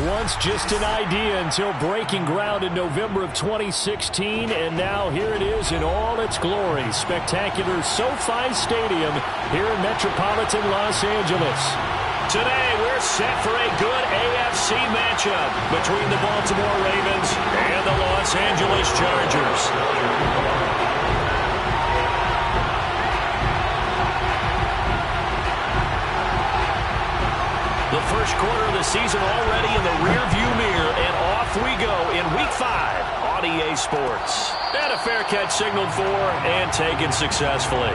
once just an idea until breaking ground in November of 2016, and now here it is in all its glory. Spectacular SoFi Stadium here in metropolitan Los Angeles. Today we're set for a good AFC matchup between the Baltimore Ravens and the Los Angeles Chargers. The first quarter of the season already in the rearview mirror, and off we go in Week 5 on EA Sports. And a fair catch signaled for and taken successfully.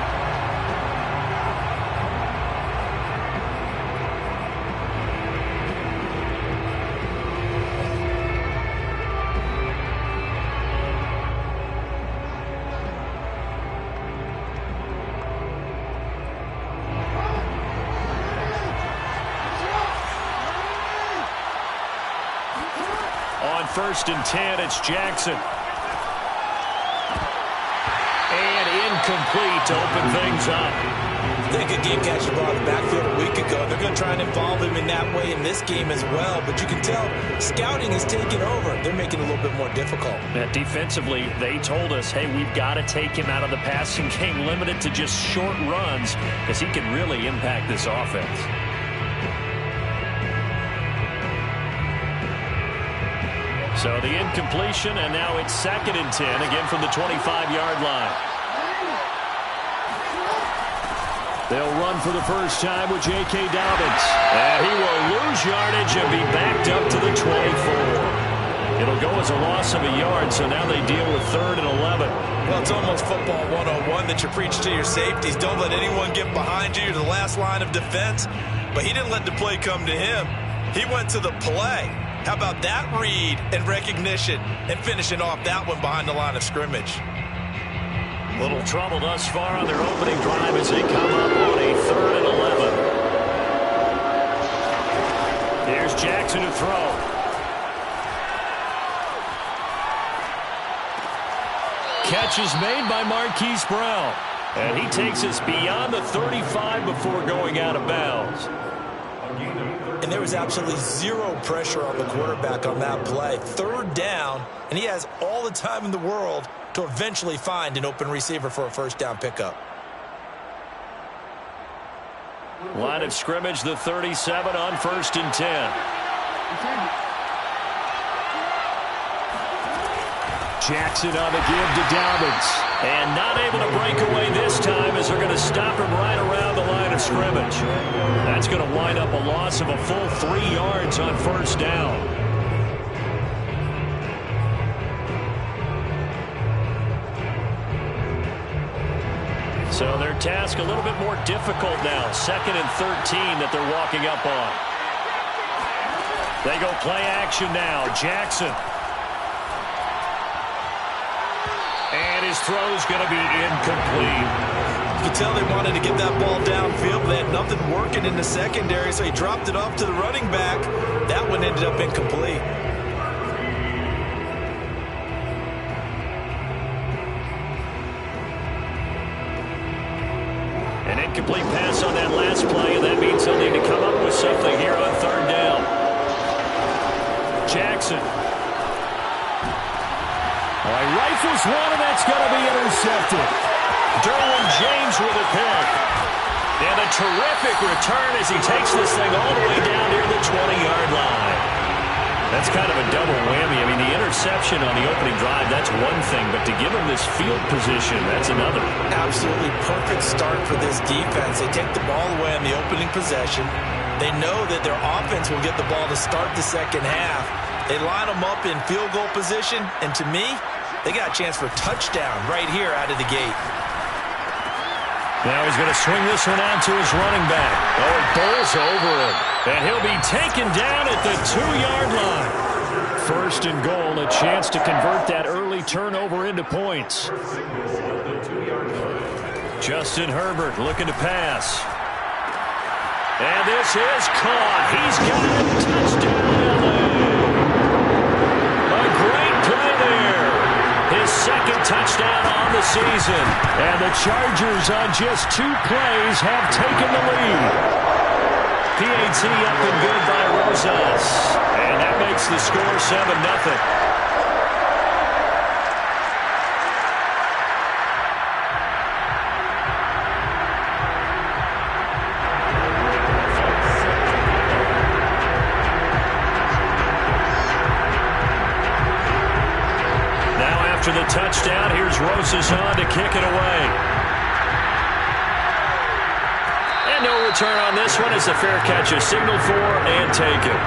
On 1st and 10, it's Jackson. And incomplete to open things up. I think a game catch the ball in the backfield a week ago. They're going to try and involve him in that way in this game as well. But you can tell scouting is taking over. They're making it a little bit more difficult. Defensively, they told us, hey, we've got to take him out of the passing game, limited to just short runs, because he can really impact this offense. So the incompletion, and now it's 2nd and 10, again from the 25-yard line. They'll run for the first time with J.K. Dobbins. And he will lose yardage and be backed up to the 24. It'll go as a loss of a yard, so now they deal with 3rd and 11. Well, it's almost football 101 that you preach to your safeties. Don't let anyone get behind you. You're the last line of defense. But he didn't let the play come to him. He went to the play. How about that read and recognition and finishing off that one behind the line of scrimmage? Little trouble thus far on their opening drive as they come up on a 3rd and 11. Here's Jackson to throw. Catch is made by Marquise Brown. And he takes us beyond the 35 before going out of bounds. And there was absolutely zero pressure on the quarterback on that play. 3rd down, and he has all the time in the world to eventually find an open receiver for a first down pickup. Line of scrimmage, the 37 on 1st and 10. Jackson on the give to Dobbins. And not able to break away this time as they're going to stop him right around the line of scrimmage. That's going to wind up a loss of a full 3 yards on 1st down. So their task a little bit more difficult now. 2nd and 13 that they're walking up on. They go play action now. Jackson. And his throw's going to be incomplete. You could tell they wanted to get that ball downfield, but they had nothing working in the secondary, so he dropped it off to the running back. That one ended up incomplete. An incomplete pass on that last play, and that means they'll need to come up with something here on 3rd down. Jackson. Rifles one, and that's going to be intercepted. Derwin James with a pick. And a terrific return as he takes this thing all the way down near the 20-yard line. That's kind of a double whammy. I mean, the interception on the opening drive, that's one thing, but to give him this field position, that's another. Absolutely perfect start for this defense. They take the ball away on the opening possession. They know that their offense will get the ball to start the second half. They line them up in field goal position, and to me, they got a chance for a touchdown right here out of the gate. Now he's going to swing this one out to his running back. Oh, it bowls over him. And he'll be taken down at the 2-yard line. 1st and goal, a chance to convert that early turnover into points. Justin Herbert looking to pass. And this is caught. He's got it. Touchdown, LA. A great play there. His 2nd touchdown on the season. And the Chargers on just 2 plays have taken the lead. PAT up and good by Rosas. And that makes the score 7-0. After the touchdown, here's Rosas on to kick it away. And no return on this one as the fair catch is signaled for and taken.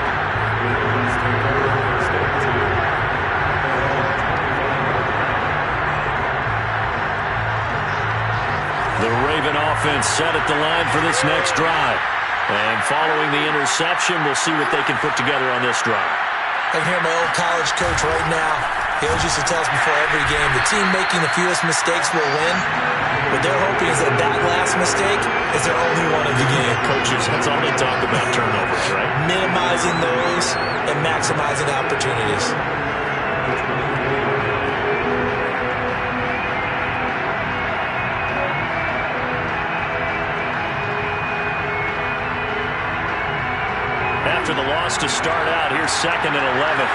The Raven offense set at the line for this next drive. And following the interception, we'll see what they can put together on this drive. I can hear my old college coach right now. He always used to tell us before every game, the team making the fewest mistakes will win. What they're hoping is that that last mistake is their only one of the game. Coaches, that's all they talk about, turnovers, right? Minimizing those and maximizing opportunities. After the loss to start out, here's 2nd and 11.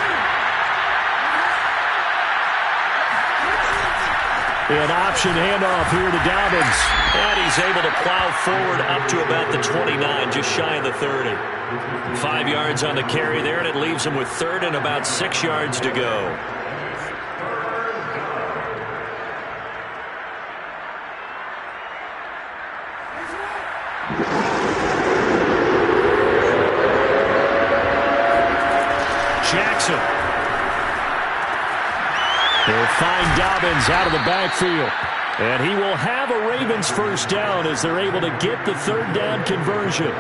An option handoff here to Dobbins. And he's able to plow forward up to about the 29, just shy of the 30. 5 yards on the carry there, and it leaves him with 3rd and about 6 yards to go. Jackson. They'll find Dobbins out of the backfield. And he will have a Ravens first down as they're able to get the 3rd down conversion.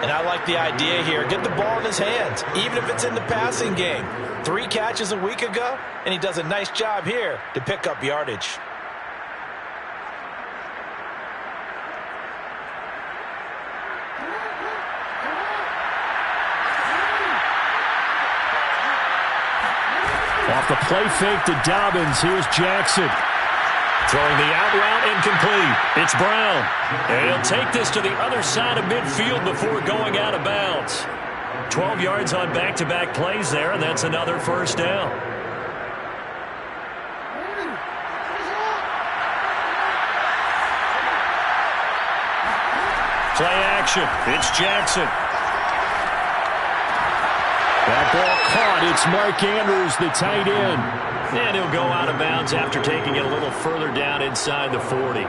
And I like the idea here. Get the ball in his hands, even if it's in the passing game. 3 catches a week ago, and he does a nice job here to pick up yardage. Off the play fake to Dobbins, here's Jackson. Throwing the out route incomplete. It's Brown. And he'll take this to the other side of midfield before going out of bounds. 12 yards on back-to-back plays there, and that's another first down. Play action. It's Jackson. That ball caught. It's Mark Andrews, the tight end. And he'll go out of bounds after taking it a little further down inside the 40.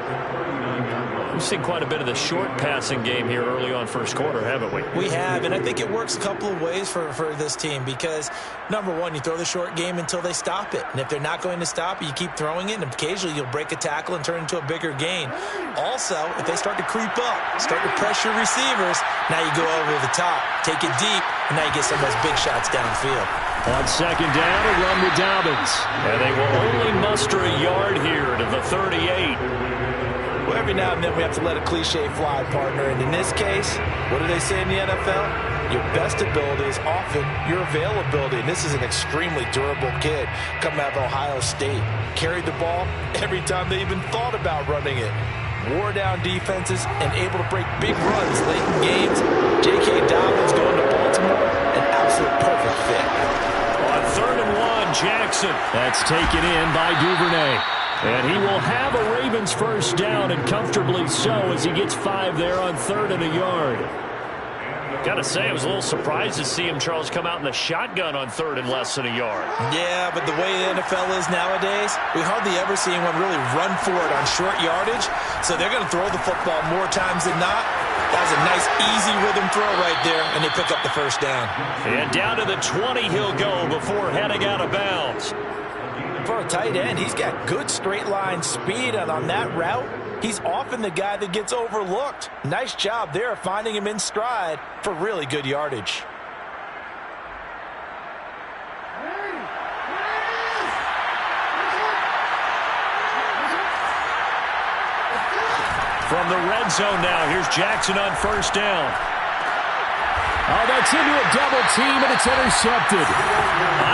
We've seen quite a bit of the short passing game here early on first quarter, haven't we? We have, and I think it works a couple of ways for this team because, number one, you throw the short game until they stop it. And if they're not going to stop it, you keep throwing it, and occasionally you'll break a tackle and turn into a bigger gain. Also, if they start to creep up, start to pressure receivers, now you go over the top, take it deep, and now you get some of those big shots downfield. On 2nd down, a run with Dobbins. And they will only muster a yard here to the 38. Well, every now and then we have to let a cliche fly, partner. And in this case, what do they say in the NFL? Your best ability is often your availability. And this is an extremely durable kid coming out of Ohio State. Carried the ball every time they even thought about running it. Wore down defenses and able to break big runs late in games. J.K. Dobbins going to Baltimore, an absolute perfect fit. On 3rd and 1, Jackson. That's taken in by Duvernay. And he will have a Ravens first down, and comfortably so, as he gets 5 there on 3rd and a yard. Got to say, I was a little surprised to see him, Charles, come out in the shotgun on 3rd and less than a yard. Yeah, but the way the NFL is nowadays, we hardly ever see anyone really run for it on short yardage. So they're going to throw the football more times than not. That was a nice, easy rhythm throw right there, and they pick up the first down. And down to the 20 he'll go before heading out of bounds. For a tight end, he's got good straight line speed, and on that route, he's often the guy that gets overlooked. Nice job there finding him in stride for really good yardage. From the red zone now, here's Jackson on first down. Oh, that's into a double team, and it's intercepted.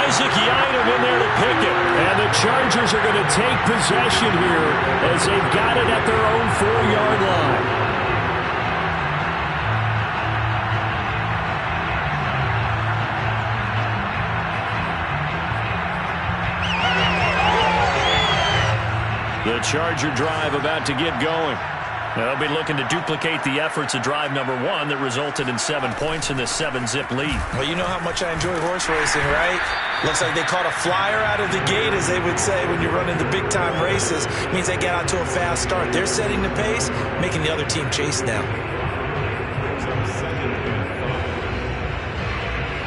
Isaac Yiadom in there to pick it. And the Chargers are going to take possession here as they've got it at their own 4-yard line. The Charger drive about to get going. They'll be looking to duplicate the efforts of drive number 1 that resulted in 7 points in this 7-zip lead. Well, you know how much I enjoy horse racing, right? Looks like they caught a flyer out of the gate, as they would say when you're running the big-time races. It means they get out to a fast start. They're setting the pace, making the other team chase now.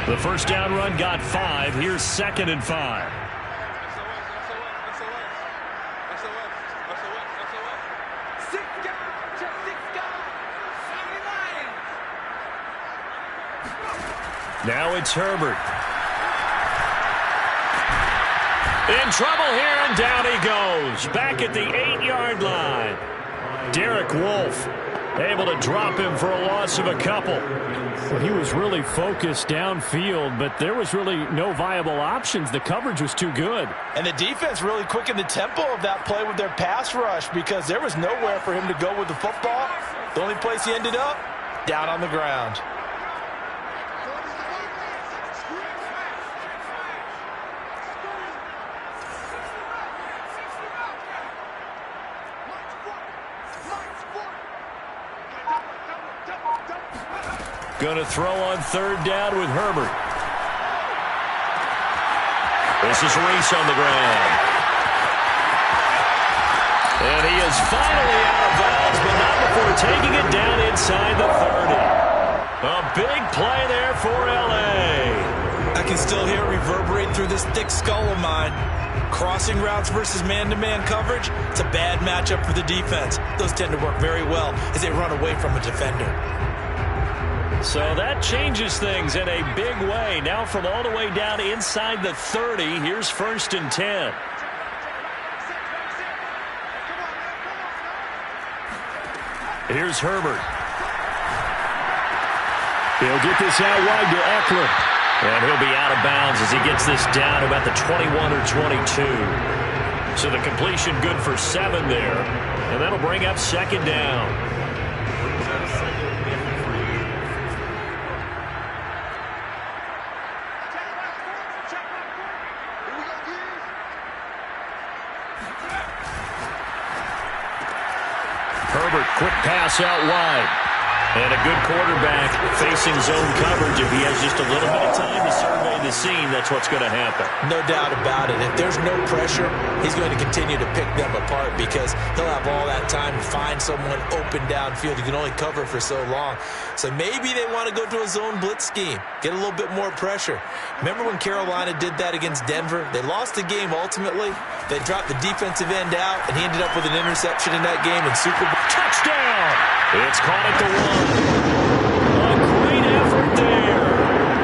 The first down run got 5. Here's 2nd and 5. Now it's Herbert. In trouble here, and down he goes. Back at the 8-yard line. Derek Wolfe able to drop him for a loss of a couple. Well, he was really focused downfield, but there was really no viable options. The coverage was too good. And the defense really quickened the tempo of that play with their pass rush, because there was nowhere for him to go with the football. The only place he ended up, down on the ground. Going to throw on 3rd down with Herbert. This is Reese on the ground. And he is finally out of bounds, but not before taking it down inside the 30. A big play there for L.A. I can still hear it reverberate through this thick skull of mine. Crossing routes versus man-to-man coverage, it's a bad matchup for the defense. Those tend to work very well as they run away from a defender. So that changes things in a big way. Now from all the way down inside the 30, here's 1st and 10. Here's Herbert. He'll get this out wide to Eckler. And he'll be out of bounds as he gets this down about the 21 or 22. So the completion good for 7 there. And that'll bring up 2nd down. Herbert, quick pass out wide. And a good quarterback facing zone coverage. If he has just a little bit of time to survey the scene, that's what's going to happen. No doubt about it. If there's no pressure, he's going to continue to pick them apart, because he'll have all that time to find someone open downfield. He can only cover for so long. So maybe they want to go to a zone blitz scheme, get a little bit more pressure. Remember when Carolina did that against Denver? They lost the game ultimately. They dropped the defensive end out, and he ended up with an interception in that game in Super Bowl. Touchdown! It's caught at the 1. A great effort there.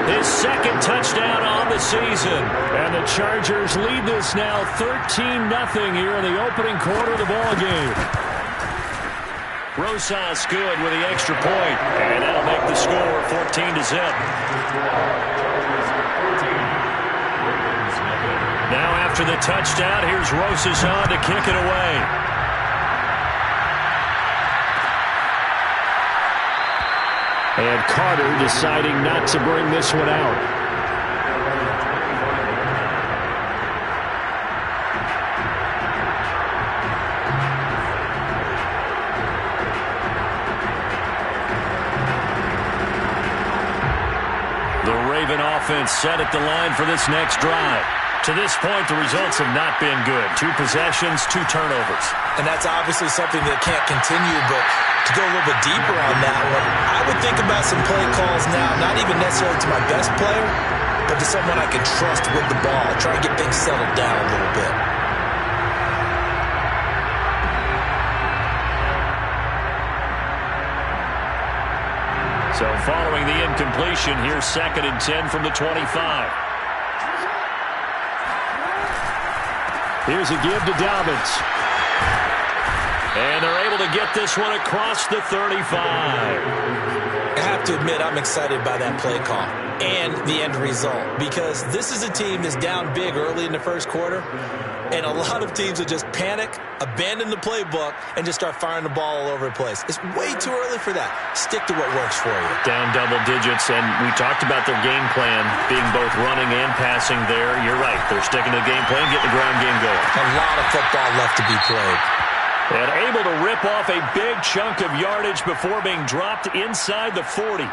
His 2nd touchdown on the season. And the Chargers lead this now 13-0 here in the opening quarter of the ballgame. Rosas good with the extra point. And that'll make the score 14-0. Now after the touchdown, here's Rosas on to kick it away. And Carter deciding not to bring this one out. The Raven offense set at the line for this next drive. To this point, the results have not been good. 2 possessions, 2 turnovers. And that's obviously something that can't continue, but to go a little bit deeper on that one, I would think about some play calls now, not even necessarily to my best player, but to someone I can trust with the ball. Try and get things settled down a little bit. So following the incompletion, here's 2nd and 10 from the 25. Here's a give to Dobbins. And they're able to get this one across the 35. I have to admit, I'm excited by that play call and the end result, because this is a team that's down big early in the first quarter, and a lot of teams will just panic, abandon the playbook, and just start firing the ball all over the place. It's way too early for that. Stick to what works for you. Down double digits, and we talked about their game plan being both running and passing there. You're right. They're sticking to the game plan, getting the ground game going. A lot of football left to be played. And able to rip off a big chunk of yardage before being dropped inside the 40. You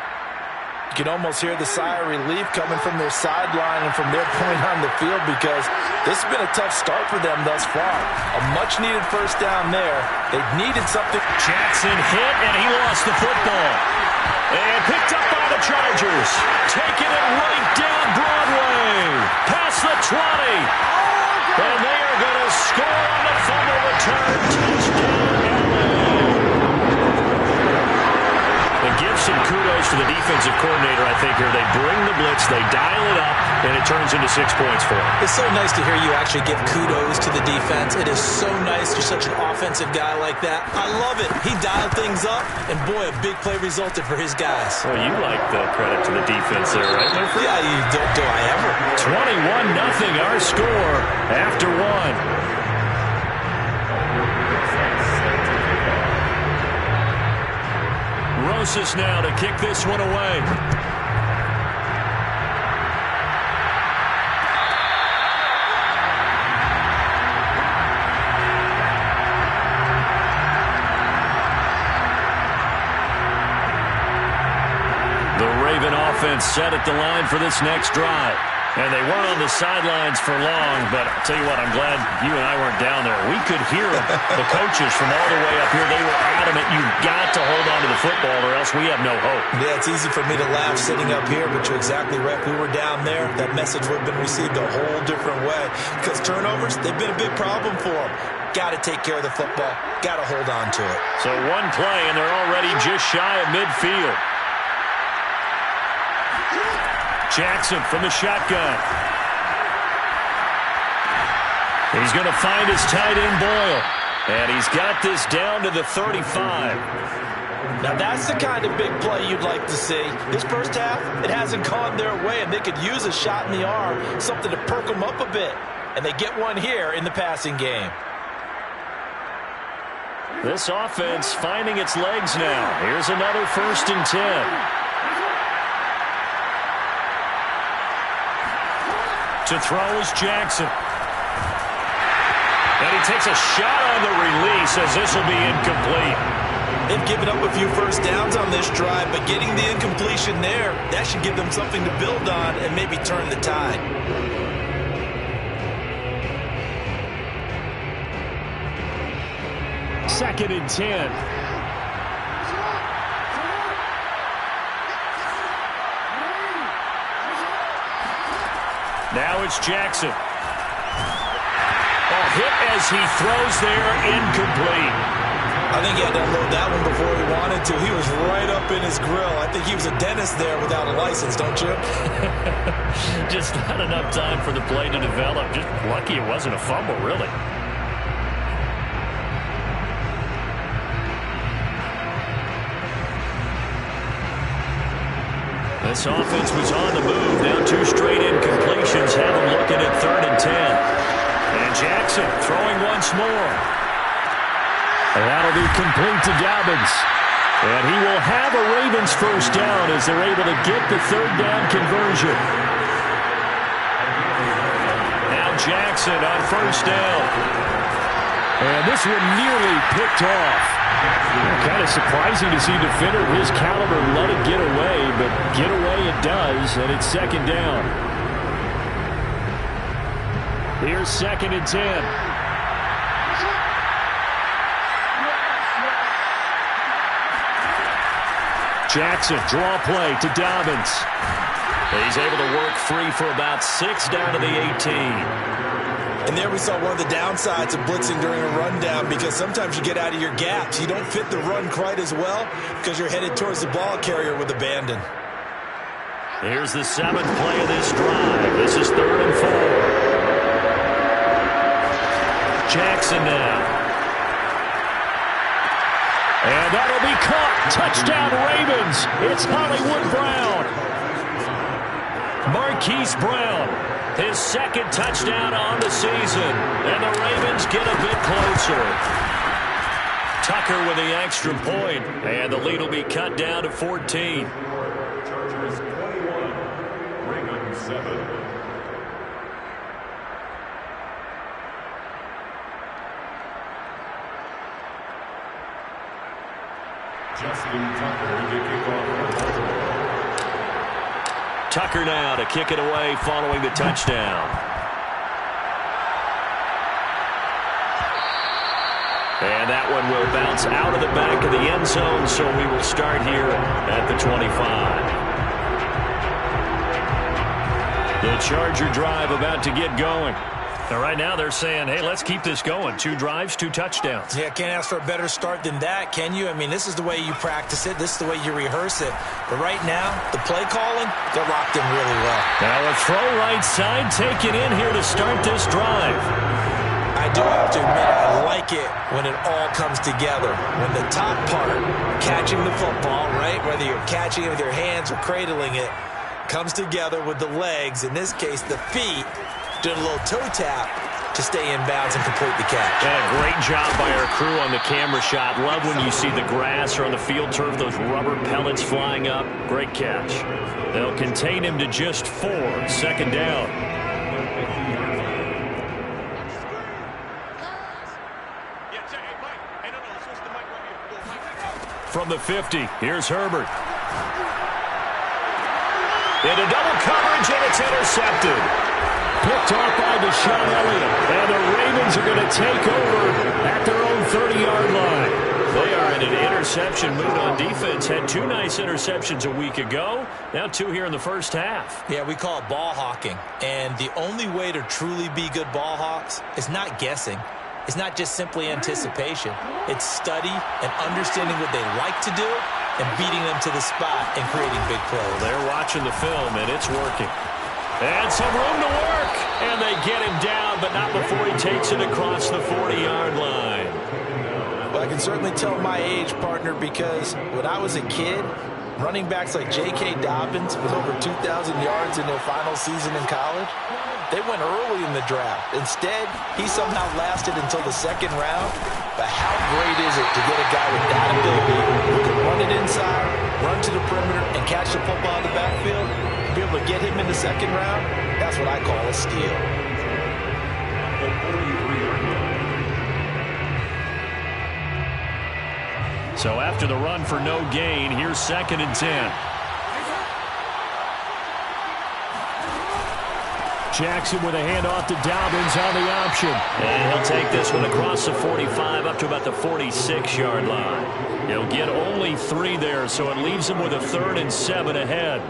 can almost hear the sigh of relief coming from their sideline and from their point on the field, because this has been a tough start for them thus far. A much-needed first down there. They needed something. Jackson hit, and he lost the football. And picked up by the Chargers. Taking it right down Broadway. Past the 20. And they are going to score on the fumble return. Touchdown, LA. And give some kudos to the defensive coordinator, I think, here. They bring the blitz, they dial it up, and it turns into 6 points for them. It's so nice to hear you actually give kudos to the defense. It is so nice. You're such an offensive guy like that. I love it. He dialed things up, and boy, a big play resulted for his guys. Well, you like the credit to the defense there, right, my friend? Yeah, you do I ever. 21-0, our score after one. Rosas now to kick this one away. The Raven offense set at the line for this next drive. And they weren't on the sidelines for long, but I'll tell you what, I'm glad you and I weren't down there. We could hear the coaches from all the way up here. They were adamant, you've got to hold on to the football or else we have no hope. Yeah, it's easy for me to laugh sitting up here, but you're exactly right. If we were down there, that message would have been received a whole different way. Because turnovers, they've been a big problem for them. Got to take care of the football. Got to hold on to it. So one play, and they're already just shy of midfield. Jackson from the shotgun. He's going to find his tight end Boyle. And he's got this down to the 35. Now that's the kind of big play you'd like to see. This first half, it hasn't gone their way, and they could use a shot in the arm, something to perk them up a bit. And they get one here in the passing game. This offense finding its legs now. Here's another 1st and 10. To throw is Jackson. And he takes a shot on the release as this will be incomplete. They've given up a few first downs on this drive, but getting the incompletion there, that should give them something to build on and maybe turn the tide. Second and 10. Now it's Jackson. A hit as he throws there, incomplete. I think he had to unload that one before he wanted to. He was right up in his grill. I think he was a dentist there without a license, don't you? Just not enough time for the play to develop. Just lucky it wasn't a fumble, really. This offense was on the move. Now 2 straight incompletions have them looking at 3rd and 10. And Jackson throwing once more. And that'll be complete to Dobbins. And he will have a Ravens first down as they're able to get the 3rd down conversion. Now Jackson on 1st down. And this one nearly picked off. Kind of surprising to see a defender of his caliber let it get away, but get away it does, and it's 2nd down. Here's 2nd and 10. Jackson, draw play to Dobbins. He's able to work free for about 6 down to the 18. And there we saw one of the downsides of blitzing during a rundown, because sometimes you get out of your gaps. You don't fit the run quite as well because you're headed towards the ball carrier with abandon. Here's the 7th play of this drive. This is 3rd and 4. Jackson now. And that'll be caught. Touchdown, Ravens. It's Hollywood Brown. Marquise Brown, his second touchdown on the season. And the Ravens get a bit closer. Tucker with the extra point. And the lead will be cut down to 14. Chargers 21, Ravens 7. Justin Tucker to kick off. Tucker now to kick it away following the touchdown. And that one will bounce out of the back of the end zone, so we will start here at the 25. The Charger drive about to get going. And right now they're saying, hey, let's keep this going. 2 drives, 2 touchdowns. Yeah, can't ask for a better start than that, can you? I mean, this is the way you practice it. This is the way you rehearse it. But right now, the play calling, they're locked in really well. Now a throw right side taken in here to start this drive. I do have to admit, I like it when it all comes together. When the top part, catching the football, right, whether you're catching it with your hands or cradling it, comes together with the legs, in this case the feet, doing a little toe tap to stay in bounds and complete the catch. Yeah, great job by our crew on the camera shot. Love when you see the grass or on the field turf, those rubber pellets flying up. Great catch. They'll contain him to just 4. Second down. From the 50, here's Herbert. Into double coverage, and it's intercepted. Picked off by Deshaun Elliott. And the Ravens are going to take over at their own 30-yard line. They are in an interception mood on defense. Had 2 nice interceptions a week ago. Now 2 here in the first half. Yeah, we call it ball hawking. And the only way to truly be good ball hawks is not guessing. It's not just simply anticipation. It's study and understanding what they like to do and beating them to the spot and creating big plays. They're watching the film, and it's working. And some room to work. And they get him down, but not before he takes it across the 40-yard line. Well, I can certainly tell my age, partner, because when I was a kid, running backs like J.K. Dobbins with over 2,000 yards in their final season in college, they went early in the draft. Instead, he somehow lasted until the second round. But how great is it to get a guy with that ability who can run it inside, run to the perimeter, and catch the football in the backfield? To be able to get him in the second round, that's what I call a steal. So after the run for no gain, here's 2nd and 10. Jackson with a handoff to Dobbins on the option. And he'll take this one across the 45 up to about the 46-yard line. He'll get only 3 there, so it leaves him with a 3rd and 7 ahead.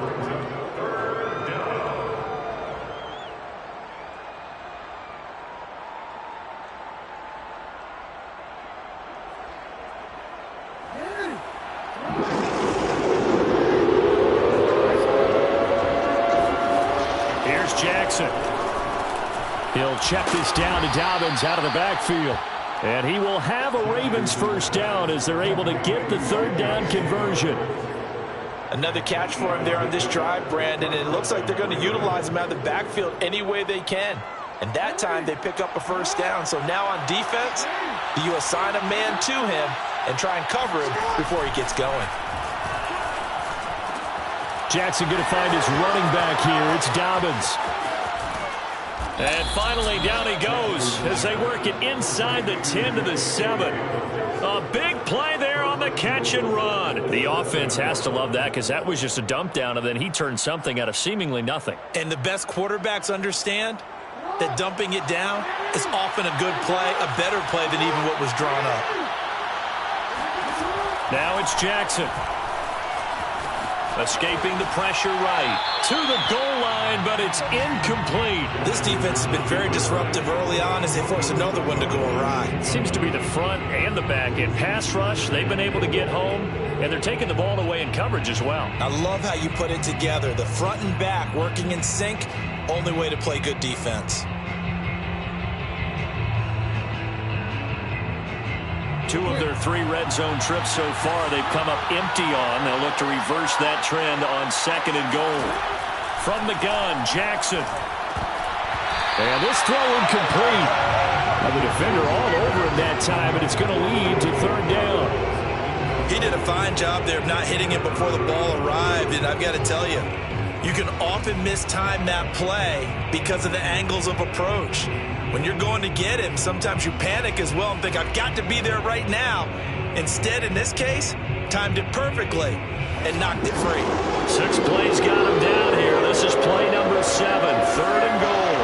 Jackson. He'll check this down to Dobbins out of the backfield. And he will have a Ravens first down as they're able to get the 3rd down conversion. Another catch for him there on this drive, Brandon. And it looks like they're going to utilize him out of the backfield any way they can. And that time they pick up a first down. So now on defense, you assign a man to him and try and cover him before he gets going. Jackson going to find his running back here. It's Dobbins. And finally, down he goes as they work it inside the 10 to the 7. A big play there on the catch and run. The offense has to love that because that was just a dump down, and then he turned something out of seemingly nothing. And the best quarterbacks understand that dumping it down is often a good play, a better play than even what was drawn up. Now it's Jackson. Escaping the pressure right to the goal line, but it's incomplete. This defense has been very disruptive early on as they force another one to go awry. It seems to be the front and the back end. Pass rush, they've been able to get home, and they're taking the ball away in coverage as well. I love how you put it together. The front and back working in sync, only way to play good defense. 2 of their 3 red zone trips so far, they've come up empty on. They'll look to reverse that trend on 2nd and goal. From the gun, Jackson. And this throw incomplete. The defender all over him that time, and it's going to lead to 3rd down. He did a fine job there of not hitting it before the ball arrived, and I've got to tell you, you can often mistime that play because of the angles of approach. When you're going to get him, sometimes you panic as well and think, I've got to be there right now. Instead, in this case, timed it perfectly and knocked it free. 6 plays got him down here. This is play number 7, 3rd and goal.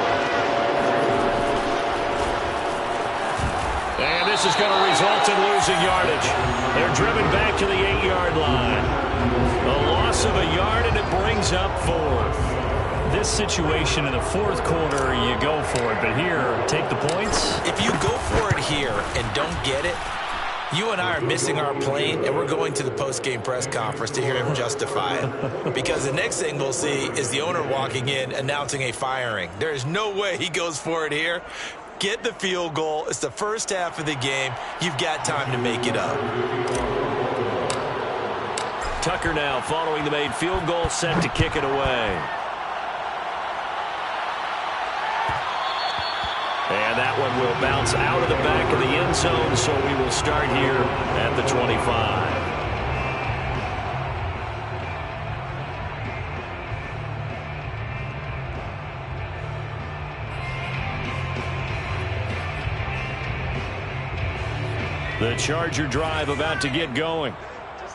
And this is going to result in losing yardage. They're driven back to the 8-yard line. A loss of a yard, and it brings up 4th. This situation in the 4th quarter, you go for it. But here, take the points. If you go for it here and don't get it, you and I are missing our plane, and we're going to the post-game press conference to hear him justify it. Because the next thing we'll see is the owner walking in announcing a firing. There is no way he goes for it here. Get the field goal. It's the first half of the game. You've got time to make it up. Tucker now following the made field goal, set to kick it away. And that one will bounce out of the back of the end zone, so we will start here at the 25. The Charger drive about to get going.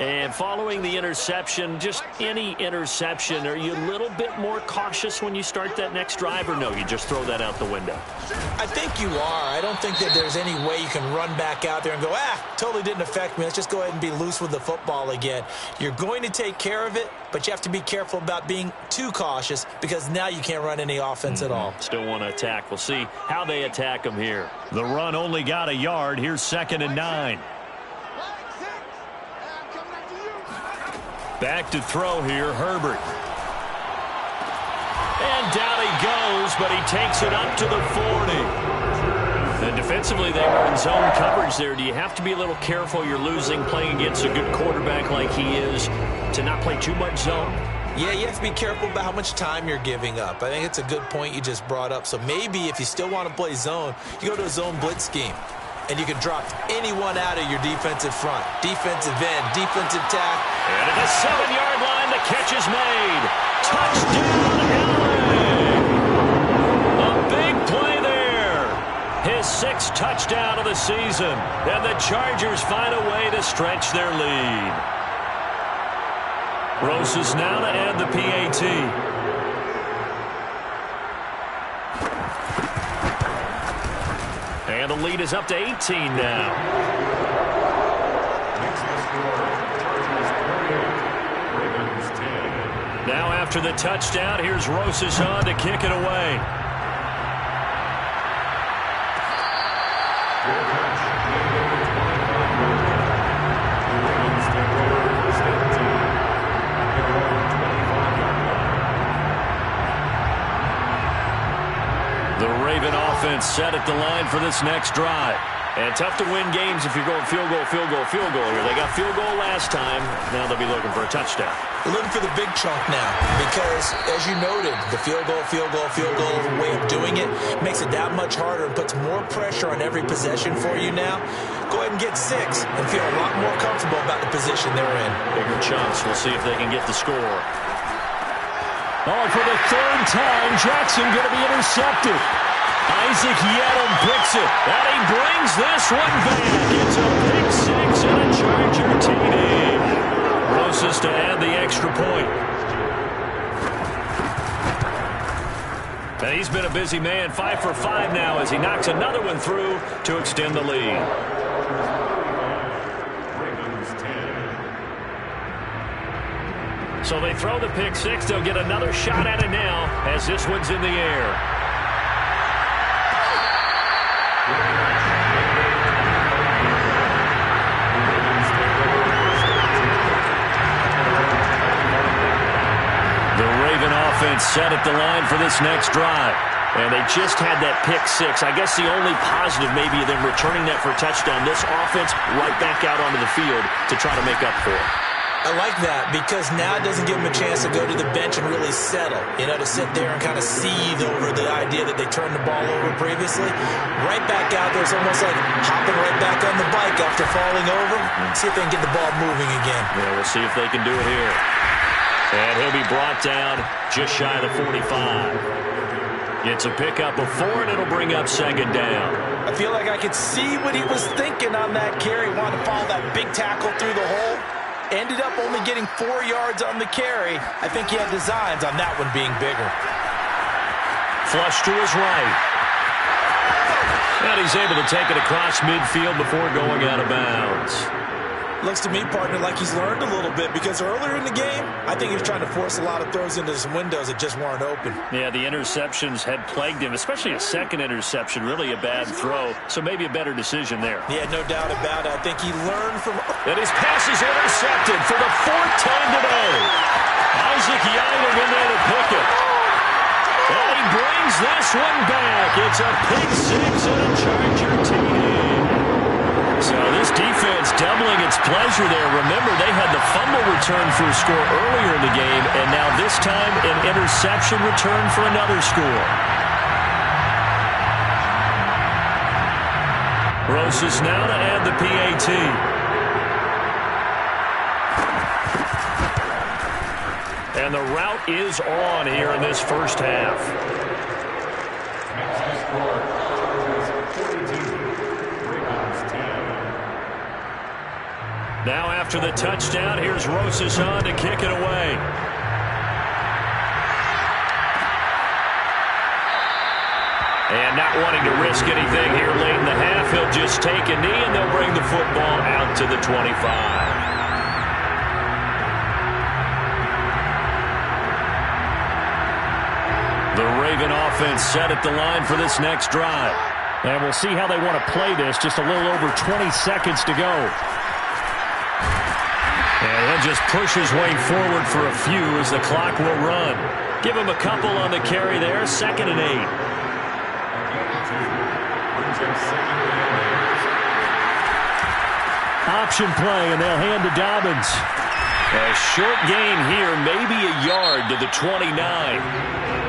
And following the interception, just any interception, are you a little bit more cautious when you start that next drive, or no, you just throw that out the window? I think you are. I don't think that there's any way you can run back out there and go, totally didn't affect me. Let's just go ahead and be loose with the football again. You're going to take care of it, but you have to be careful about being too cautious because now you can't run any offense at all. Still want to attack. We'll see how they attack them here. The run only got a yard. Here's 2nd and 9. Back to throw here, Herbert. And down he goes, but he takes it up to the 40. And defensively, they were in zone coverage there. Do you have to be a little careful? You're losing, playing against a good quarterback like he is, to not play too much zone? Yeah, you have to be careful about how much time you're giving up. I think it's a good point you just brought up. So maybe if you still want to play zone, you go to a zone blitz scheme. And you can drop anyone out of your defensive front. Defensive end, defensive tack. And at the 7-yard line, the catch is made. Touchdown, LA! A big play there. His 6th touchdown of the season. And the Chargers find a way to stretch their lead. Roses now to add the PAT. And the lead is up to 18 now. Now after the touchdown, here's Roses on to kick it away. The Raven offense set at the line for this next drive. And tough to win games if you're going field goal, field goal, field goal here. They got field goal last time. Now they'll be looking for a touchdown. They're looking for the big chunk now because, as you noted, the field goal way of doing it makes it that much harder and puts more pressure on every possession for you now. Go ahead and get 6 and feel a lot more comfortable about the position they're in. Bigger chunks. We'll see if they can get the score. Oh, for the 3rd time, Jackson going to be intercepted. Isaac Yedem picks it, and he brings this one back. It's a pick 6 and a Charger TD. Roses to add the extra point. And he's been a busy man, 5 for 5 now as he knocks another one through to extend the lead. So they throw the pick 6. They'll get another shot at it now as this one's in the air. The Raven offense set at the line for this next drive. And they just had that pick six. I guess the only positive maybe of them returning that for a touchdown. This offense right back out onto the field to try to make up for it. I like that because now it doesn't give them a chance to go to the bench and really settle. To sit there and kind of seethe over the idea that they turned the ball over previously. Right back out there. It's almost like hopping right back on the bike after falling over. See if they can get the ball moving again. Yeah, we'll see if they can do it here. And he'll be brought down just shy of the 45. It's a pickup of 4, and it'll bring up second down. I feel like I could see what he was thinking on that carry. Wanted to follow that big tackle through the hole. Ended up only getting 4 yards on the carry. I think he had designs on that one being bigger. Flush to his right. And he's able to take it across midfield before going out of bounds. Looks to me, partner, like he's learned a little bit because earlier in the game, I think he was trying to force a lot of throws into some windows that just weren't open. Yeah, the interceptions had plagued him, especially a second interception, really a bad throw. So maybe a better decision there. Yeah, no doubt about it. I think he learned from... And his pass is intercepted for the 4th time today. Isaac Yiling in there to pick it. And he brings this one back. It's a pick six and a Charger TD. So this defense doubling its pleasure there. Remember, they had the fumble return for a score earlier in the game, and now this time an interception return for another score. Rosas now to add the PAT. And the route is on here in this first half. Now after the touchdown, here's Rosas on to kick it away. And not wanting to risk anything here late in the half, he'll just take a knee and they'll bring the football out to the 25. The Raven offense set at the line for this next drive. And we'll see how they want to play this. Just a little over 20 seconds to go. And he'll just push his way forward for a few as the clock will run. Give him a couple on the carry there. 2nd and 8. Option play, and they'll hand to Dobbins. A short gain here, maybe a yard to the 29.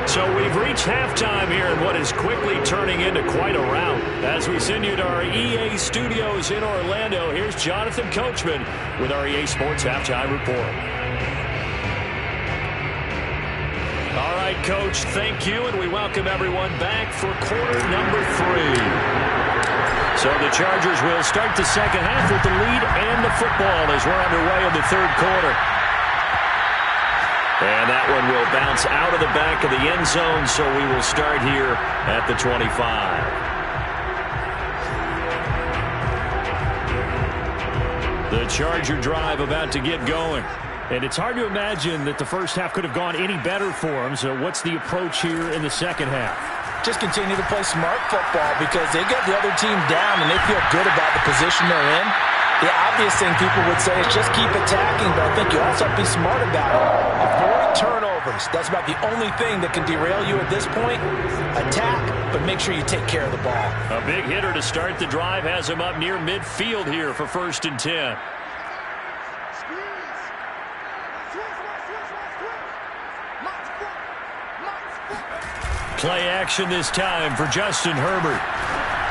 So we've reached halftime here in what is quickly turning into quite a rout. As we send you to our EA studios in Orlando, here's Jonathan Coachman with our EA Sports Halftime Report. All right, Coach, thank you, and we welcome everyone back for quarter number 3. So the Chargers will start the second half with the lead and the football as we're underway in the 3rd quarter. And that one will bounce out of the back of the end zone, so we will start here at the 25. The Charger drive about to get going. And it's hard to imagine that the first half could have gone any better for them. So what's the approach here in the second half? Just continue to play smart football because they got the other team down and they feel good about the position they're in. The obvious thing people would say is just keep attacking, but I think you also have to be smart about it. Avoid turnovers. That's about the only thing that can derail you at this point. Attack, but make sure you take care of the ball. A big hitter to start the drive has him up near midfield here for 1st and 10. Play action this time for Justin Herbert.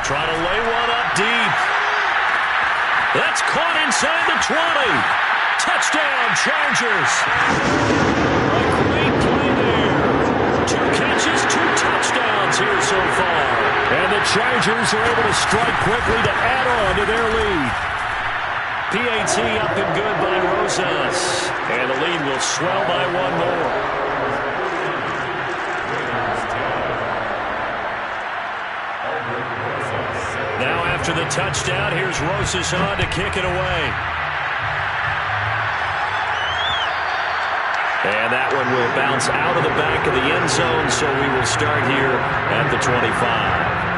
Trying to lay one up deep. That's caught inside the 20. Touchdown, Chargers. A great play there. 2 catches, 2 touchdowns here so far. And the Chargers are able to strike quickly to add on to their lead. PAT up and good by Rosas. And the lead will swell by 1 more. Now after the touchdown, here's Rosas on to kick it away. And that one will bounce out of the back of the end zone, so we will start here at the 25.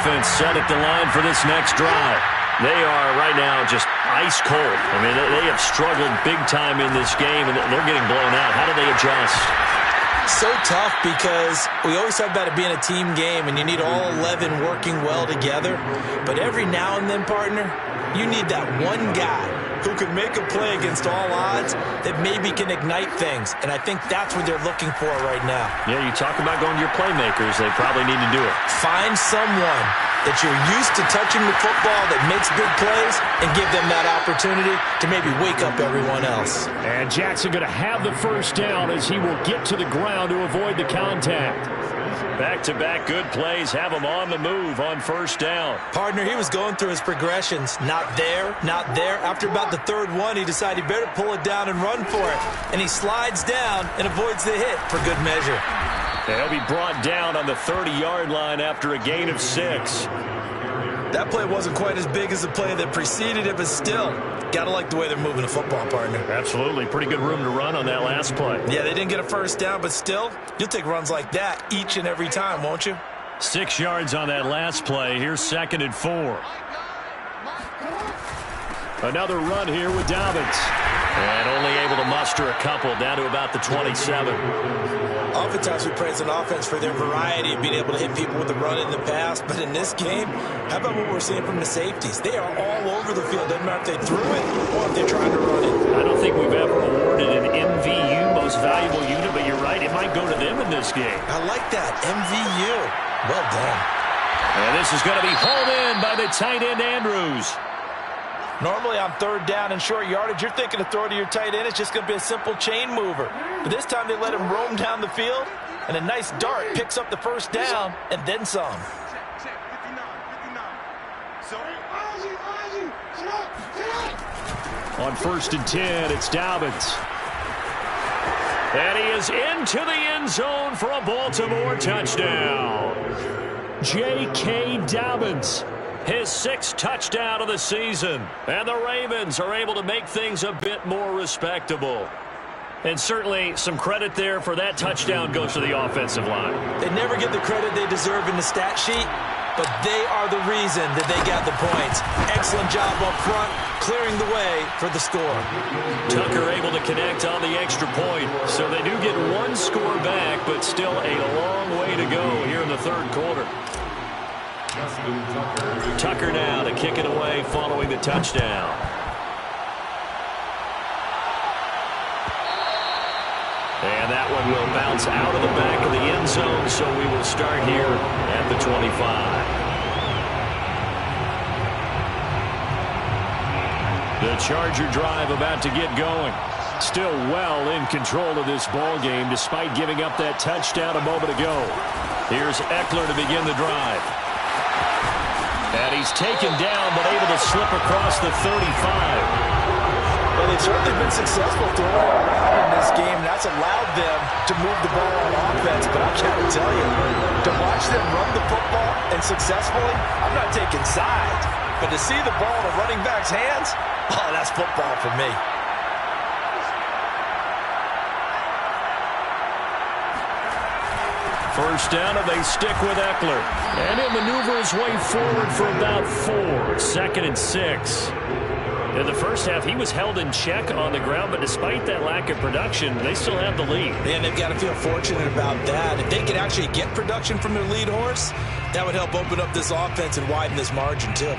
offense set at the line for this next drive. They are right now just ice cold. I mean, they have struggled big time in this game, and they're getting blown out. How do they adjust? So tough because we always talk about it being a team game, and you need all 11 working well together. But every now and then, partner, you need that one guy who can make a play against all odds that maybe can ignite things. And I think that's what they're looking for right now. Yeah, you talk about going to your playmakers. They probably need to do it. Find someone that you're used to touching the football that makes big plays and give them that opportunity to maybe wake up everyone else. And Jackson going to have the first down as he will get to the ground to avoid the contact. Back-to-back good plays have him on the move on first down. Partner, he was going through his progressions. Not there, not there. After about the third one, he decided he better pull it down and run for it. And he slides down and avoids the hit for good measure. He'll be brought down on the 30-yard line after a gain of 6. That play wasn't quite as big as the play that preceded it, but still, gotta like the way they're moving the football, partner. Absolutely. Pretty good room to run on that last play. Yeah, they didn't get a first down, but still, you'll take runs like that each and every time, won't you? 6 yards on that last play. Here's 2nd and 4. Another run here with Dobbins. And only able to muster a couple down to about the 27. Oftentimes we praise an offense for their variety of being able to hit people with the run in the pass. But in this game, how about what we're seeing from the safeties? They are all over the field. Doesn't matter if they threw it or if they're trying to run it. I don't think we've ever awarded an MVU, most valuable unit, but you're right. It might go to them in this game. I like that. MVU. Well done. And this is going to be hauled in by the tight end, Andrews. Normally on third down and short yardage, you're thinking to throw it to your tight end. It's just going to be a simple chain mover. But this time they let him roam down the field, and a nice dart picks up the first down and then some. On 1st and 10, it's Dobbins. And he is into the end zone for a Baltimore touchdown. J.K. Dobbins. His 6th touchdown of the season. And the Ravens are able to make things a bit more respectable. And certainly some credit there for that touchdown goes to the offensive line. They never get the credit they deserve in the stat sheet, but they are the reason that they got the points. Excellent job up front, clearing the way for the score. Tucker able to connect on the extra point. So they do get one score back, but still a long way to go here in the third quarter. Tucker now to kick it away following the touchdown. And that one will bounce out of the back of the end zone, so we will start here at the 25. The Charger drive about to get going. Still well in control of this ball game despite giving up that touchdown a moment ago. Here's Eckler to begin the drive. And he's taken down but able to slip across the 35. Well, they've certainly been successful throwing it around in this game. That's allowed them to move the ball on offense. But I got to tell you, to watch them run the football and successfully, I'm not taking sides. But to see the ball in a running back's hands, oh, that's football for me. First down, and they stick with Eckler. And he'll maneuver his way forward for about 4. 2nd and 6. In the first half, he was held in check on the ground, but despite that lack of production, they still have the lead. And they've got to feel fortunate about that. If they could actually get production from their lead horse, that would help open up this offense and widen this margin, too.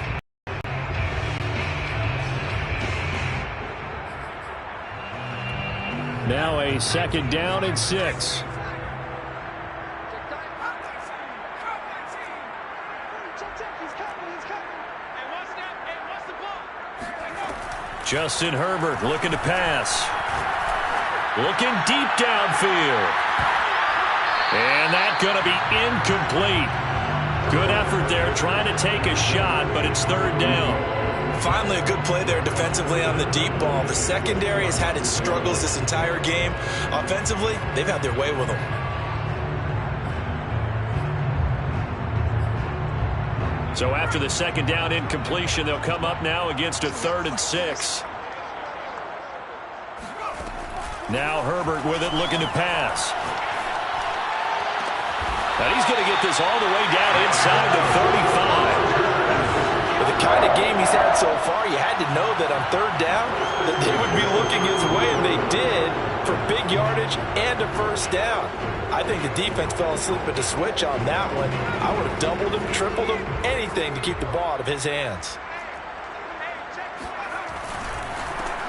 Now a 2nd down and 6. Justin Herbert looking to pass. Looking deep downfield. And that's going to be incomplete. Good effort there trying to take a shot, but it's 3rd down. Finally a good play there defensively on the deep ball. The secondary has had its struggles this entire game. Offensively, they've had their way with them. So after the 2nd down incompletion, they'll come up now against a 3rd and 6. Now Herbert with it, looking to pass. And he's going to get this all the way down inside the 35. kind of game he's had so far, you had to know that on third down that they would be looking his way, and they did, for big yardage and a first down. I think the defense fell asleep at the switch on that one. I would have doubled him, tripled him, anything to keep the ball out of his hands.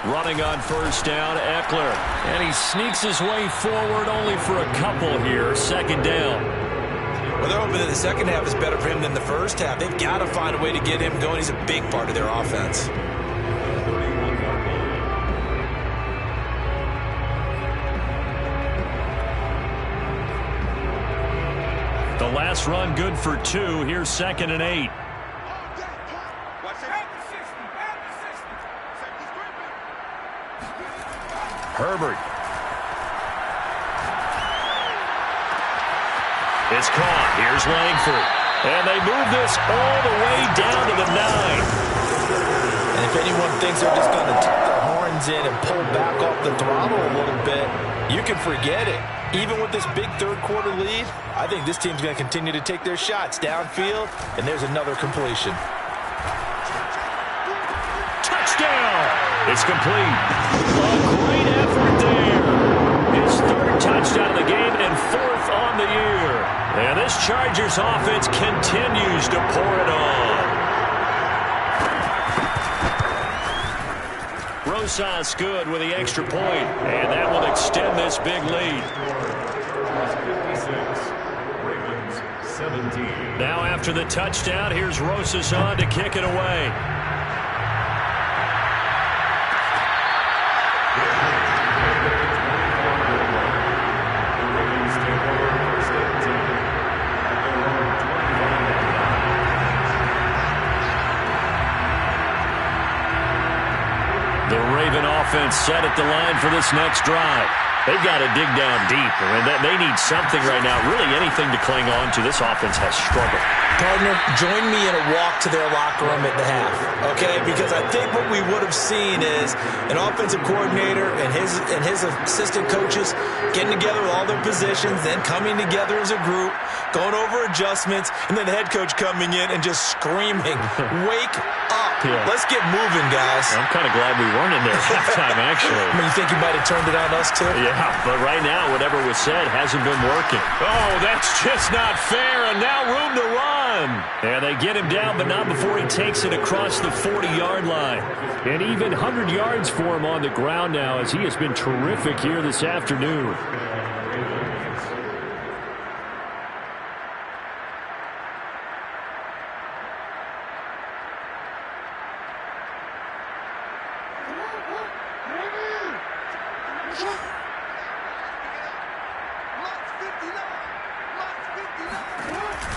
Running on first down, Eckler. And he sneaks his way forward only for a couple here. Second down. Well, they're hoping that the second half is better for him than the first half. They've got to find a way to get him going. He's a big part of their offense. The last run good for 2. Here's 2nd and 8. Herbert. It's caught. Here's Langford. And they move this all the way down to the 9. And if anyone thinks they're just going to tuck their horns in and pull back off the throttle a little bit, you can forget it. Even with this big third-quarter lead, I think this team's going to continue to take their shots downfield, and there's another completion. Touchdown! It's complete. A great effort there. His 3rd touchdown of the game and 4th on the year. And this Chargers offense continues to pour it on. Rosas good with the extra point, and that will extend this big lead. 17. Now after the touchdown, here's Rosas on to kick it away. The Raven offense set at the line for this next drive. They've got to dig down deep. I mean, they need something right now, really anything to cling on to. This offense has struggled. Partner, join me in a walk to their locker room at the half, okay? Because I think what we would have seen is an offensive coordinator and his assistant coaches getting together with all their positions, then coming together as a group, going over adjustments, and then the head coach coming in and just screaming, "Wake up. Yeah. Let's get moving, guys." I'm kind of glad we weren't in there at halftime, actually. I mean, you think you might have turned it on us, too? Yeah, but right now, whatever was said hasn't been working. Oh, that's just not fair, and now room to run. And they get him down, but not before he takes it across the 40-yard line. And even 100 yards for him on the ground now, as he has been terrific here this afternoon.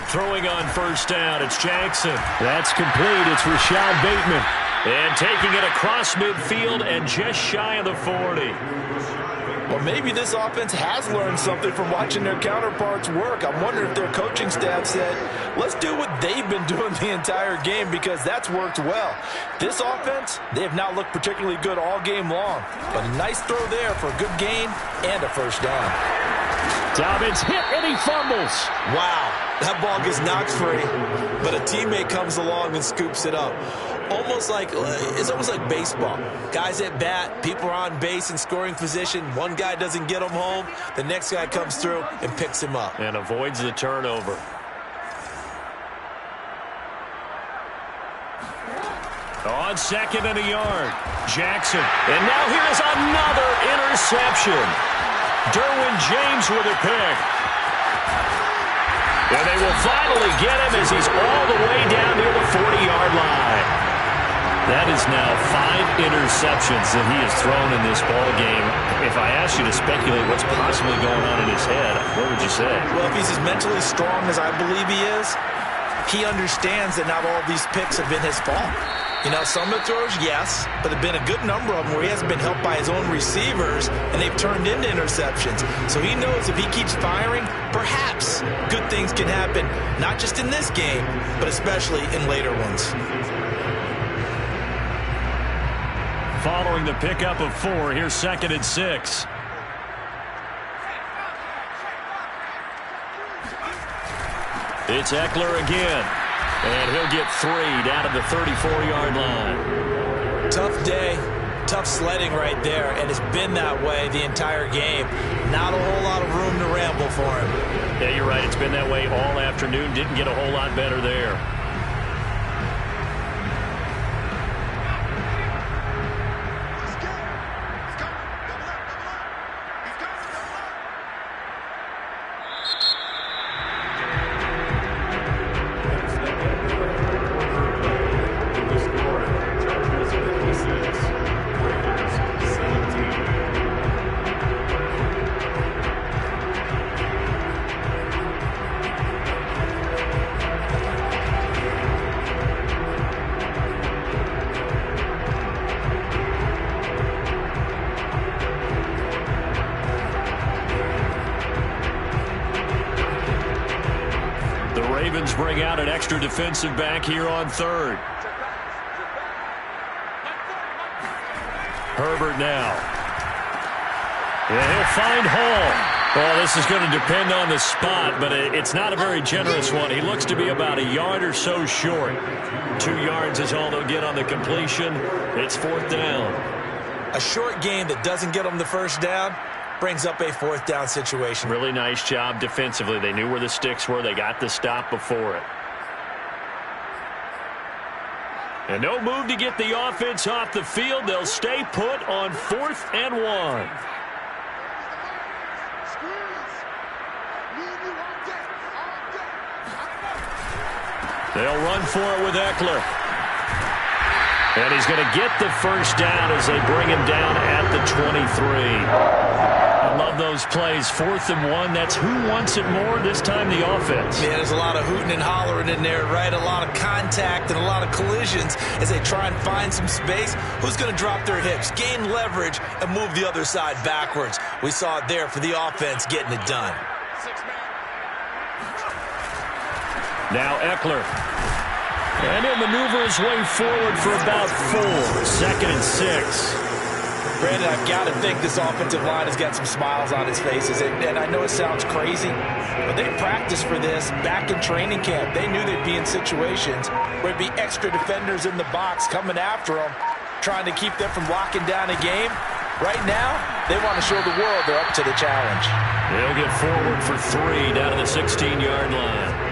Throwing on first down, it's Jackson. That's complete. It's Rashad Bateman. And taking it across midfield and just shy of the 40. Well, maybe this offense has learned something from watching their counterparts work. I'm wondering if their coaching staff said, let's do what they've been doing the entire game, because that's worked well. This offense, they have not looked particularly good all game long. But a nice throw there for a good gain and a first down. Dobbins hit and he fumbles. Wow, that ball gets knocked free, but a teammate comes along and scoops it up. It's almost like baseball. Guys at bat, people are on base in scoring position. One guy doesn't get him home. The next guy comes through and picks him up. And avoids the turnover. On 2nd and a yard, Jackson. And now here's another interception. Derwin James with a pick. And they will finally get him as he's all the way down near the 40-yard line. That is now 5 interceptions that he has thrown in this ball game. If I asked you to speculate what's possibly going on in his head, what would you say? Well, if he's as mentally strong as I believe he is, he understands that not all of these picks have been his fault. You know, some of the throws, yes, but there have been a good number of them where he hasn't been helped by his own receivers, and they've turned into interceptions. So he knows if he keeps firing, perhaps good things can happen, not just in this game, but especially in later ones. Following the pickup of 4, here's 2nd and 6. It's Eckler again. And he'll get 3 down to the 34-yard line. Tough day, tough sledding right there, and it's been that way the entire game. Not a whole lot of room to ramble for him. Yeah, you're right. It's been that way all afternoon. Didn't get a whole lot better there. Ravens bring out an extra defensive back here on third. Herbert now. And he'll find Hall. Well, this is going to depend on the spot, but it's not a very generous one. He looks to be about a yard or so short. 2 yards is all they'll get on the completion. It's 4th down. A short game that doesn't get them the first down brings up a 4th down situation. Really nice job defensively. They knew where the sticks were. They got the stop before it. And no move to get the offense off the field. They'll stay put on 4th and 1. They'll run for it with Eckler. And he's going to get the first down as they bring him down at the 23. I love those plays. 4th and 1. That's who wants it more, this time the offense. Yeah, there's a lot of hooting and hollering in there, right? A lot of contact and a lot of collisions as they try and find some space. Who's going to drop their hips, gain leverage, and move the other side backwards? We saw it there for the offense getting it done. Now Eckler. And he'll maneuver his way forward for about 4. 2nd and 6. Brandon, I've got to think this offensive line has got some smiles on its faces. And I know it sounds crazy, but they practiced for this back in training camp. They knew they'd be in situations where there'd be extra defenders in the box coming after them, trying to keep them from locking down a game. Right now, they want to show the world they're up to the challenge. They'll get forward for 3 down to the 16-yard line.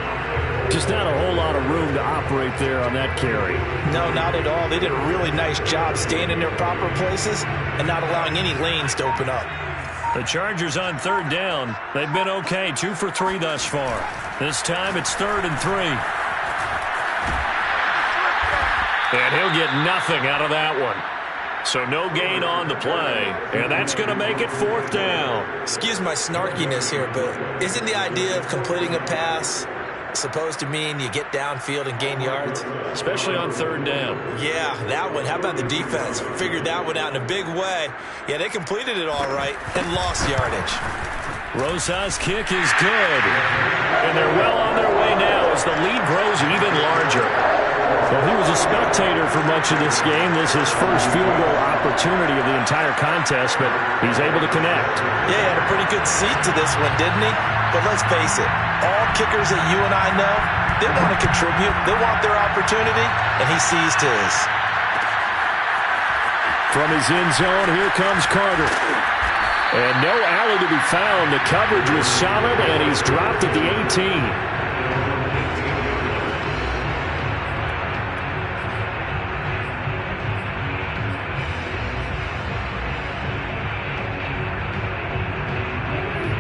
Just not a whole lot of room to operate there on that carry. No, not at all. They did a really nice job staying in their proper places and not allowing any lanes to open up. The Chargers on 3rd down. They've been okay, 2 for 3 thus far. This time it's 3rd and 3. And he'll get nothing out of that one. So no gain on the play, and that's going to make it 4th down. Excuse my snarkiness here, but isn't the idea of completing a pass supposed to mean you get downfield and gain yards? Especially on 3rd down. Yeah, that one. How about the defense? Figured that one out in a big way. Yeah, they completed it all right and lost yardage. Rosa's kick is good. And they're well on their way now as the lead grows even larger. Well, he was a spectator for much of this game. This is his first field goal opportunity of the entire contest, but he's able to connect. Yeah, he had a pretty good seat to this one, didn't he? But let's face it, all kickers that you and I know, they want to contribute. They want their opportunity, and he seized his. From his end zone, here comes Carter. And no alley to be found. The coverage was solid, and he's dropped at the 18.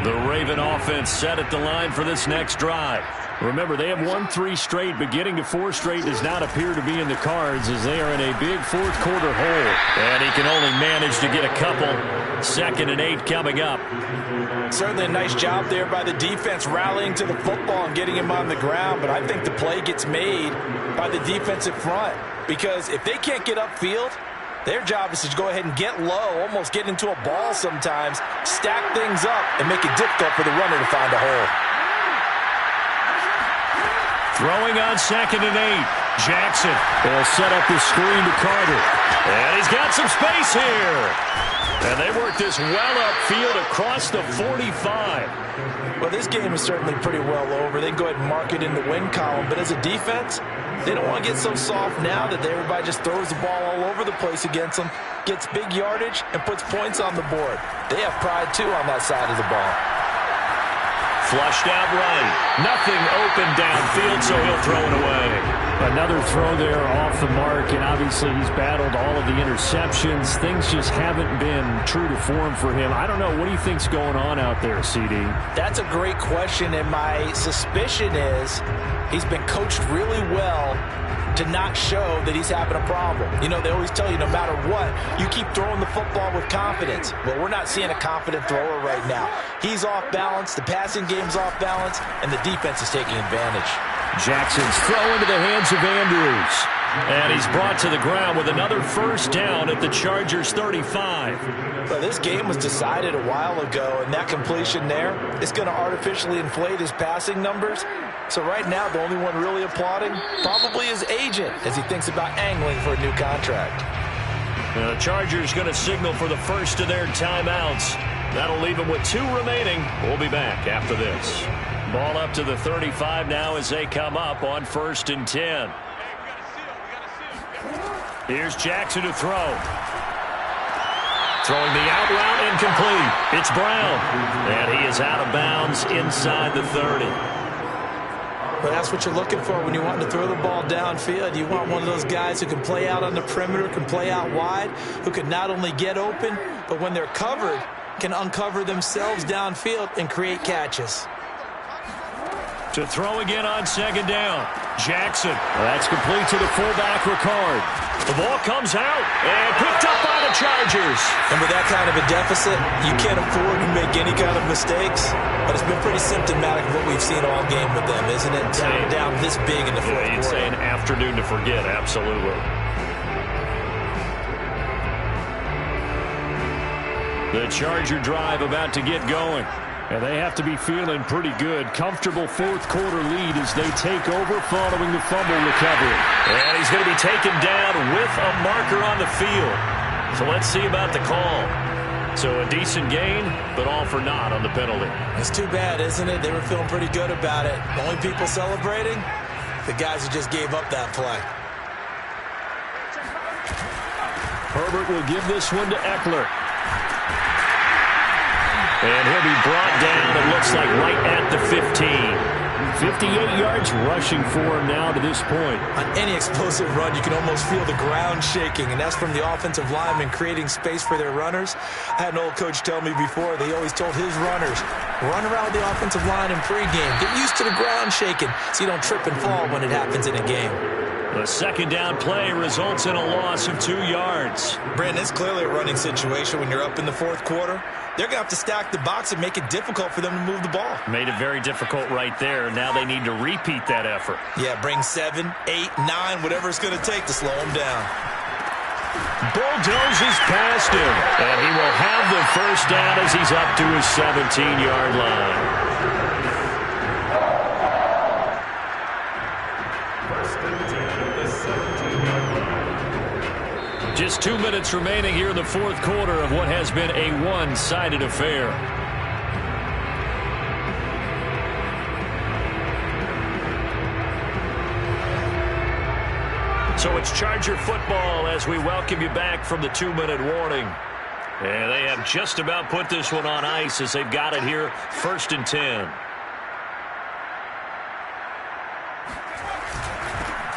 The Raven offense set at the line for this next drive. Remember, they have won 3 straight, but getting to 4 straight does not appear to be in the cards as they are in a big 4th quarter hole. And he can only manage to get a couple. 2nd and 8 coming up. Certainly a nice job there by the defense rallying to the football and getting him on the ground, but I think the play gets made by the defensive front because if they can't get upfield, their job is to go ahead and get low, almost get into a ball sometimes, stack things up, and make it difficult for the runner to find a hole. Throwing on 2nd and 8. Jackson will set up the screen to Carter. And He's got some space here. And they work this well upfield across the 45. Well, this game is certainly pretty well over. They can go ahead and mark it in the win column. But as a defense, they don't want to get so soft now that everybody just throws the ball all over the place against them, gets big yardage, and puts points on the board. They have pride, too, on that side of the ball. Flushed out right. Nothing open downfield, so he'll throw it away. Another throw there off the mark, and obviously he's battled all of the interceptions. Things just haven't been true to form for him. I don't know. What do you think's going on out there, CD? That's a great question, and my suspicion is he's been coached really well to not show that he's having a problem. You know, they always tell you no matter what, you keep throwing the football with confidence. Well, we're not seeing a confident thrower right now. He's off balance, the passing game's off balance, and the defense is taking advantage. Jackson's throw into the hands of Andrews. And he's brought to the ground with another first down at the Chargers' 35. Well, this game was decided a while ago, and that completion there is going to artificially inflate his passing numbers. So right now, the only one really applauding probably his agent as he thinks about angling for a new contract. The Chargers going to signal for the first of their timeouts. That'll leave them with 2 remaining. We'll be back after this. Ball up to the 35 now as they come up on 1st and 10. Here's Jackson to throw. Throwing the out route incomplete. It's Brown. And he is out of bounds inside the 30. But that's what you're looking for when you want to throw the ball downfield. You want one of those guys who can play out on the perimeter, can play out wide, who can not only get open, but when they're covered, can uncover themselves downfield and create catches. To throw again on 2nd down. Jackson. That's complete to the fullback, Ricard. The ball comes out and picked up by the Chargers. And with that kind of a deficit, you can't afford to make any kind of mistakes. But it's been pretty symptomatic of what we've seen all game with them, isn't it? Down this big in the fourth quarter. You'd say an afternoon to forget, absolutely. The Charger drive about to get going. And they have to be feeling pretty good. Comfortable 4th quarter lead as they take over following the fumble recovery. And he's going to be taken down with a marker on the field. So let's see about the call. So a decent gain, but all for naught on the penalty. It's too bad, isn't it? They were feeling pretty good about it. The only people celebrating, the guys who just gave up that play. Herbert will give this one to Eckler. And he'll be brought down, it looks like, right at the 15. 58 yards rushing for him now to this point. On any explosive run, you can almost feel the ground shaking, and that's from the offensive linemen creating space for their runners. I had an old coach tell me before, they always told his runners, run around the offensive line in pregame. Get used to the ground shaking so you don't trip and fall when it happens in a game. The 2nd down play results in a loss of 2 yards. Brandon, it's clearly a running situation when you're up in the 4th quarter. They're going to have to stack the box and make it difficult for them to move the ball. Made it very difficult right there. Now they need to repeat that effort. Yeah, bring 7, 8, 9, whatever it's going to take to slow them down. Bulldozes past him. And he will have the first down as he's up to his 17-yard line. Just 2 minutes remaining here in the 4th quarter of what has been a one-sided affair. So it's Charger football as we welcome you back from the 2-minute warning. And they have just about put this one on ice as they've got it here, 1st and 10.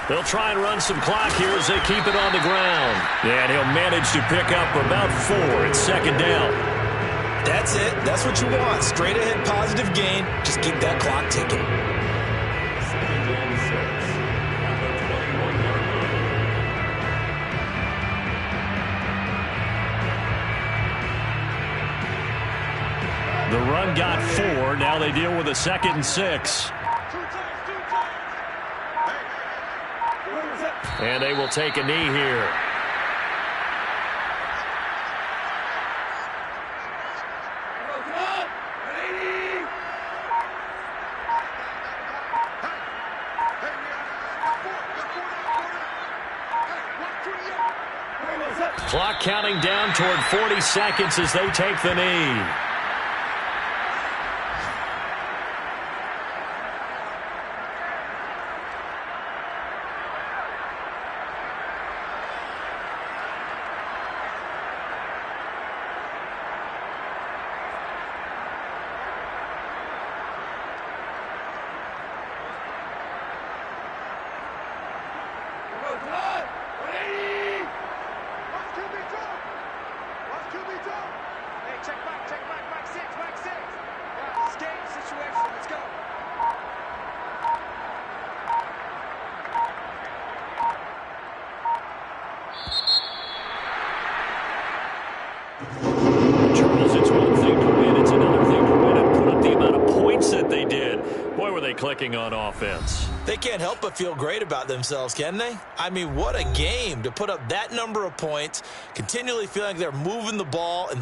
They'll try and run some clock here as they keep it on the ground. And he'll manage to pick up about 4 at 2nd down. That's it. That's what you want. Straight ahead positive gain. Just keep that clock ticking. The run got 4. Now they deal with a 2nd and 6. And they will take a knee here. Clock counting down toward 40 seconds as they take the knee. Charles, it's one thing to win, it's another thing to win and put up the amount of points that they did. Boy, were they clicking on offense. They can't help but feel great about themselves, can they? I mean, what a game to put up that number of points, continually feeling like they're moving the ball and